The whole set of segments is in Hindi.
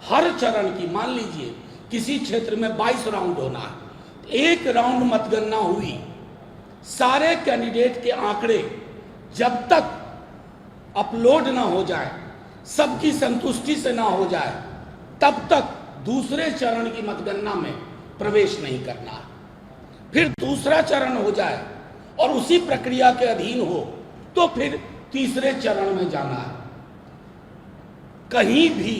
हर चरण की, मान लीजिए किसी क्षेत्र में 22 राउंड होना है, एक राउंड मतगणना हुई, सारे कैंडिडेट के आंकड़े जब तक अपलोड ना हो जाए, सबकी संतुष्टि से ना हो जाए, तब तक दूसरे चरण की मतगणना में प्रवेश नहीं करना है। फिर दूसरा चरण हो जाए और उसी प्रक्रिया के अधीन हो तो फिर तीसरे चरण में जाना है। कहीं भी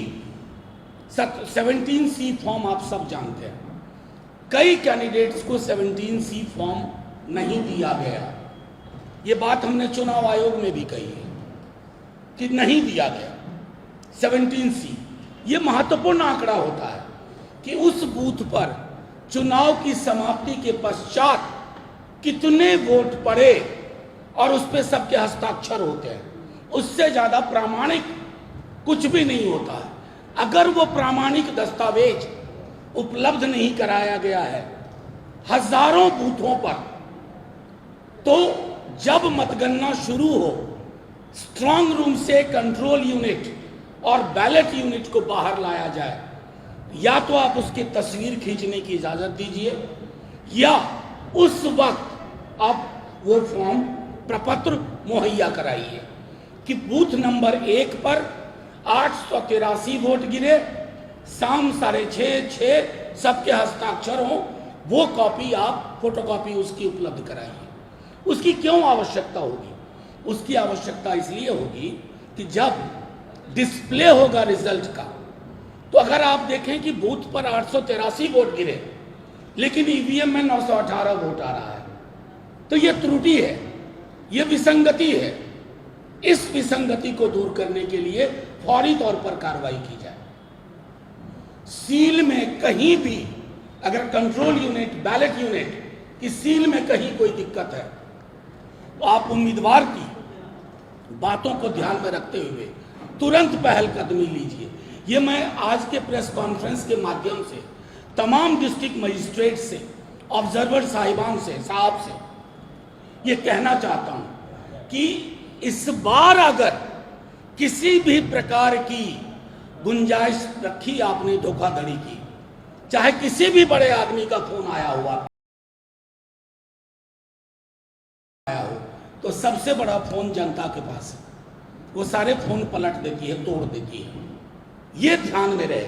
17C फॉर्म आप सब जानते हैं, कई कैंडिडेट्स को 17C फॉर्म नहीं दिया गया। ये बात हमने चुनाव आयोग में भी कही है कि नहीं दिया गया 17C। ये महत्वपूर्ण आंकड़ा होता है कि उस बूथ पर चुनाव की समाप्ति के पश्चात कितने वोट पड़े और उस पर सबके हस्ताक्षर होते हैं। उससे ज्यादा प्रामाणिक कुछ भी नहीं होता है। अगर वो प्रामाणिक दस्तावेज उपलब्ध नहीं कराया गया है हजारों बूथों पर, तो जब मतगणना शुरू हो, स्ट्रांग रूम से कंट्रोल यूनिट और बैलेट यूनिट को बाहर लाया जाए, या तो आप उसकी तस्वीर खींचने की इजाजत दीजिए या उस वक्त आप वो फॉर्म प्रपत्र मुहैया कराइए कि बूथ नंबर 1 पर 883 वोट गिरे, शाम 6:30 सबके हस्ताक्षर हो, वो कॉपी आप फोटोकॉपी उसकी उपलब्ध कराइए। उसकी क्यों आवश्यकता होगी? उसकी आवश्यकता इसलिए होगी कि जब डिस्प्ले होगा रिजल्ट का, तो अगर आप देखें कि बूथ पर 883 वोट गिरे लेकिन ईवीएम में 918 वोट आ रहा है, तो यह त्रुटि है, यह विसंगति है। इस विसंगति को दूर करने के लिए फौरी तौर पर कार्रवाई की जाए। सील में कहीं भी अगर कंट्रोल यूनिट, बैलेट यूनिट की सील में कहीं कोई दिक्कत है, तो आप उम्मीदवार की बातों को ध्यान में रखते हुए तुरंत पहल कदमी लीजिए। ये मैं आज के प्रेस कॉन्फ्रेंस के माध्यम से तमाम डिस्ट्रिक्ट मजिस्ट्रेट से, ऑब्जर्वर साहिबान से, साहब से ये कहना चाहता हूं कि इस बार अगर किसी भी प्रकार की गुंजाइश रखी आपने धोखाधड़ी की, चाहे किसी भी बड़े आदमी का फोन आया हो, तो सबसे बड़ा फोन जनता के पास है। वो सारे फोन पलट देती है, तोड़ देती है। ये ध्यान में रहे।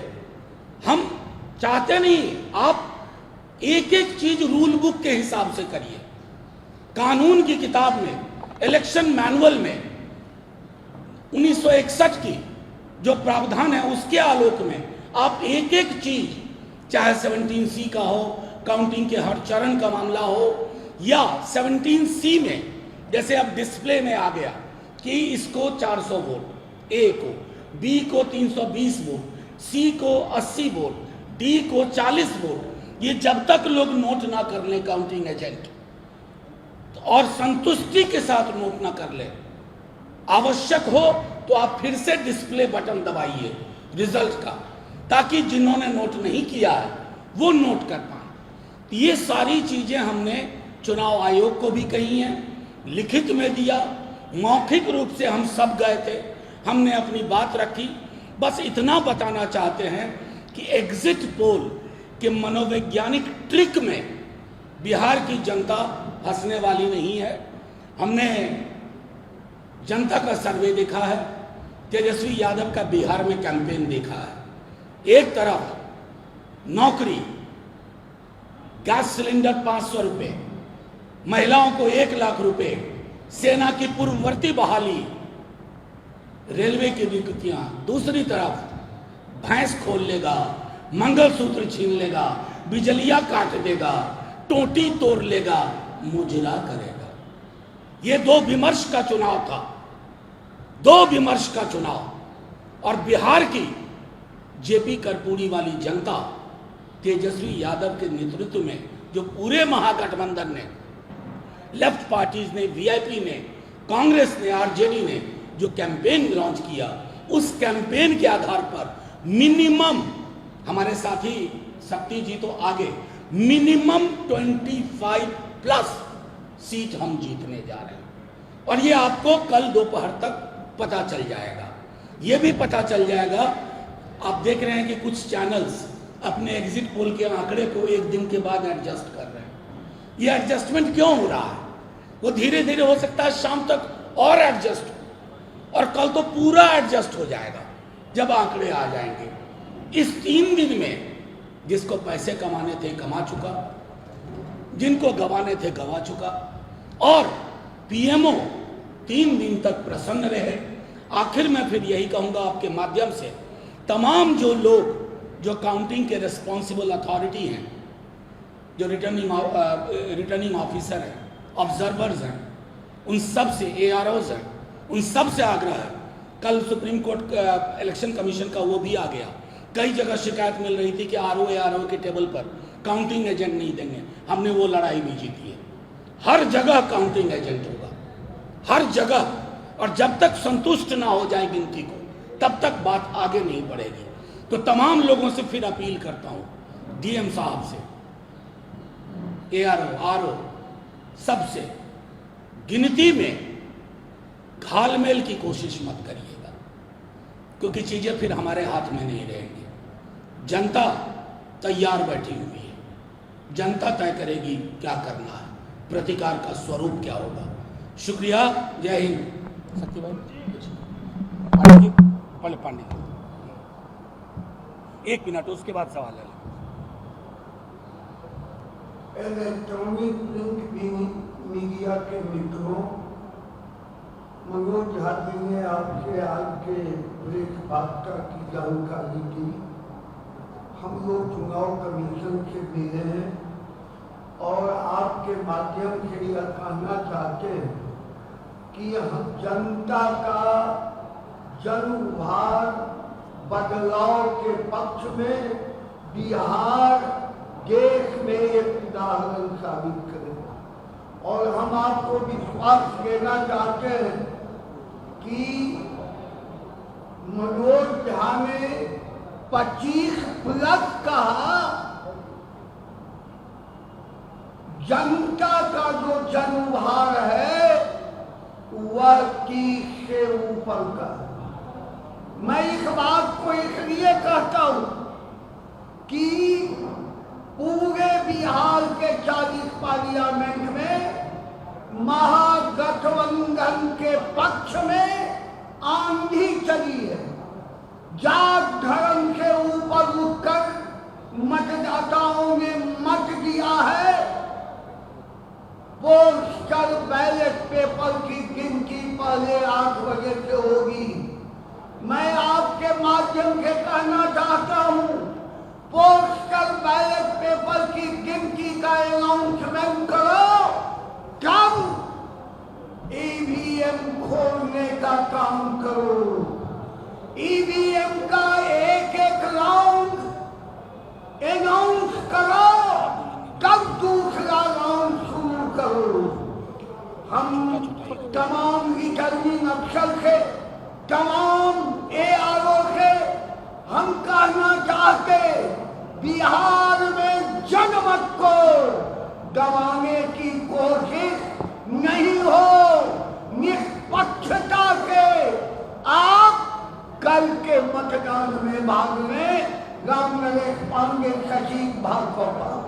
हम चाहते नहीं, आप एक एक चीज रूल बुक के हिसाब से करिए। कानून की किताब में, इलेक्शन मैनुअल में 1961 की जो प्रावधान है उसके आलोक में आप एक एक चीज, चाहे 17C का हो, काउंटिंग के हर चरण का मामला हो, या 17C में जैसे अब डिस्प्ले में आ गया कि इसको 400 वोट ए को, बी को 320 वोट, सी को 80 वोट, डी को 40 वोट, ये जब तक लोग नोट ना कर ले काउंटिंग एजेंट, और संतुष्टि के साथ नोट ना कर ले, आवश्यक हो तो आप फिर से डिस्प्ले बटन दबाइए रिजल्ट का, ताकि जिन्होंने नोट नहीं किया है वो नोट कर पाए। ये सारी चीजें हमने चुनाव आयोग को भी कही हैं, लिखित में दिया, मौखिक रूप से हम सब गए थे, हमने अपनी बात रखी। बस इतना बताना चाहते हैं कि एग्जिट पोल के मनोवैज्ञानिक ट्रिक में बिहार की जनता हंसने वाली नहीं है। हमने जनता का सर्वे देखा है, तेजस्वी यादव का बिहार में कैंपेन देखा है। एक तरफ नौकरी, गैस सिलेंडर 500 रुपये, महिलाओं को 1 लाख रुपए, सेना की पूर्ववर्ती बहाली, रेलवे की नियुक्तियां, दूसरी तरफ भैंस खोल लेगा, मंगलसूत्र छीन लेगा, बिजलियां काट देगा, टोटी तोड़ लेगा, मुजरा करेगा। ये 2 विमर्श का चुनाव था, 2 विमर्श का चुनाव। और बिहार की जेपी कर्पूरी वाली जनता तेजस्वी यादव के नेतृत्व में, जो पूरे महागठबंधन ने, लेफ्ट पार्टीज ने, वीआईपी ने, कांग्रेस ने, आरजेडी ने जो कैंपेन लॉन्च किया, उस कैंपेन के आधार पर मिनिमम, हमारे साथी शक्ति जी तो आगे, मिनिमम 25+ सीट हम जीतने जा रहे हैं। और ये आपको कल दोपहर तक पता चल जाएगा। ये भी पता चल जाएगा आप देख रहे हैं कि कुछ चैनल्स अपने एग्जिट पोल के आंकड़े को एक दिन के बाद एडजस्ट कर रहे हैं। ये एडजस्टमेंट क्यों हो रहा है? वो धीरे धीरे हो सकता है शाम तक और एडजस्ट हो, और कल तो पूरा एडजस्ट हो जाएगा जब आंकड़े आ जाएंगे। इस 3 दिन में जिसको पैसे कमाने थे कमा चुका, जिनको गंवाने थे गंवा चुका, और पीएमओ 3 दिन तक प्रसन्न रहे। आखिर में फिर यही कहूंगा आपके माध्यम से, तमाम जो लोग जो काउंटिंग के रिस्पॉन्सिबल अथॉरिटी हैं, जो रिटर्निंग ऑफिसर हैं, ऑब्जर्वर्स हैं, उन सब से, AROs हैं, उन सब से आग्रह है। कल सुप्रीम कोर्ट इलेक्शन कमीशन का वो भी आ गया। कई जगह शिकायत मिल रही थी कि RO के टेबल पर काउंटिंग एजेंट नहीं देंगे। हमने वो लड़ाई भी जीती है। हर जगह काउंटिंग एजेंट होगा, हर जगह, और जब तक संतुष्ट ना हो जाए गिनती को, तब तक बात आगे नहीं बढ़ेगी। तो तमाम लोगों से फिर अपील करता हूं, DM साहब से, ARO, RO, सबसे, गिनती में घालमेल की कोशिश मत करिएगा, क्योंकि चीजें फिर हमारे हाथ में नहीं रहेंगी। जनता तैयार बैठी हुई है, जनता तय करेगी क्या करना है, प्रतिकार का स्वरूप क्या होगा। शुक्रिया, जय हिंद। सत्य भाई पहले पांडे 1 मिनट, उसके बाद सवाल है। इलेक्ट्रॉनिक प्रिंट मीडिया के मित्रों, मनोज झा जी ने आपसे आज के ब्रेकफास्ट की जानकारी दी। हम लोग चुनाव कमीशन से मिले हैं और आपके माध्यम से यह कहना चाहते हैं कि हम जनता का जनभार बदलाव के पक्ष में बिहार देश में एक उदाहरण साबित करेगा। और हम आपको विश्वास देना चाहते हैं कि मनोज झा ने 25+ कहा, जनता का जो जनभार है वह 30 से ऊपर का। मैं इस बात को इसलिए कहता हूं कि पूरे बिहार के 40 पार्लियामेंट में महागठबंधन के पक्ष में आंधी चली है। जात धर्म के ऊपर उठकर मतदाताओं ने मत दिया है। पोस्टल बैलेट पेपर की गिनती पहले 8 बजे से होगी। मैं आपके माध्यम से कहना चाहता हूं, पोस्टल बैलेट पेपर की गिनती का अनाउंसमेंट करो, तब EVM खोलने का काम करो। EVM का एक राउंड अनाउंस करो, तब दूसरा राउंड शुरू करो। हम तमाम रिटर्निंग अफसर से, तमाम ARO से हम कहना चाहते, बिहार में जनमत को दबाने की कोशिश नहीं हो। निष्पक्षता से आप कल के मतदान में भाग लें। राम नरेश पांडे, सचिव, भागवत।